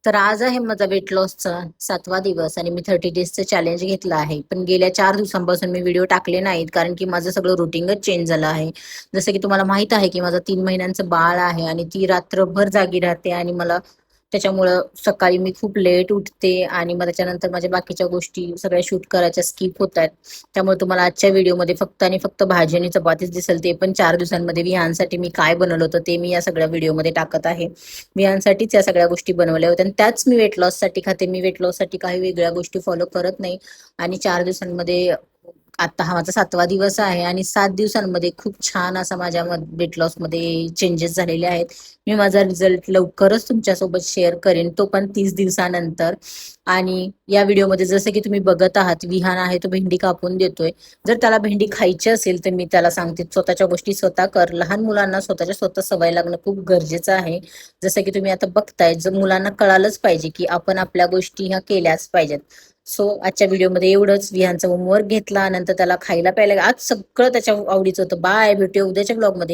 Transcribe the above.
तर आज आहे माझा वेट लॉसचा 7वा दिवस आणि मी 30 डेजचं चॅलेंज घेतलं आहे. पण गेल्या 4 दिवसांपासून मी व्हिडिओ टाकले नाहीत कारण की माझं सगळं रुटीनच चेंज झालं आहे. जसं की तुम्हाला माहित आहे की माझं 3 महिन्यांचं बाळ आहे आणि ती रात्रभर जागी राहते आणि मला त्याच्यामुळं सकाळी मी खूप लेट उठते आणि मग त्याच्यानंतर माझ्या बाकीच्या गोष्टी सगळ्या शूट करायच्या स्किप होत आहेत. त्यामुळे तुम्हाला आजच्या व्हिडिओमध्ये फक्त आणि फक्त भाजी आणि चपातीच दिसेल, ते पण 4 दिवसांमध्ये विहांसाठी मी काय बनवलं होतं ते मी या सगळ्या व्हिडिओमध्ये टाकत आहे. मी यांसाठीच या सगळ्या गोष्टी बनवल्या होत्या आणि त्याच मी वेट लॉस साठी खाते. मी वेट लॉस साठी काही वेगळ्या गोष्टी फॉलो करत नाही. आणि 4 दिवसांमध्ये आता हा माझा 7वा दिवस आहे आणि 7 दिवसांमध्ये खूप छान असा माझ्या वेट लॉस मध्ये चेंजेस झालेले आहेत. मी माझा रिझल्ट लवकरच तुमच्यासोबत शेअर करेन, तो पण 30 दिवसानंतर. आणि या व्हिडिओमध्ये जसं की तुम्ही बघत आहात, विहान आहे तो भेंडी कापून देतोय. जर त्याला भेंडी खायची असेल तर मी त्याला सांगते स्वतःच्या गोष्टी स्वतः कर. लहान मुलांना स्वतःच्या स्वतः सवय लागणं खूप गरजेचं आहे. जसं की तुम्ही आता बघताय, जर मुलांना कळालंच पाहिजे की आपण आपल्या गोष्टी ह्या केल्याच पाहिजेत. सो आजच्या व्हिडिओमध्ये एवढंच. विहानचा होमवर्क घेतला, नंतर त्याला खायला प्यायला आज सगळं त्याच्या आवडीचं होतं. बाय, भेटूया उद्याच्या ब्लॉगमध्ये.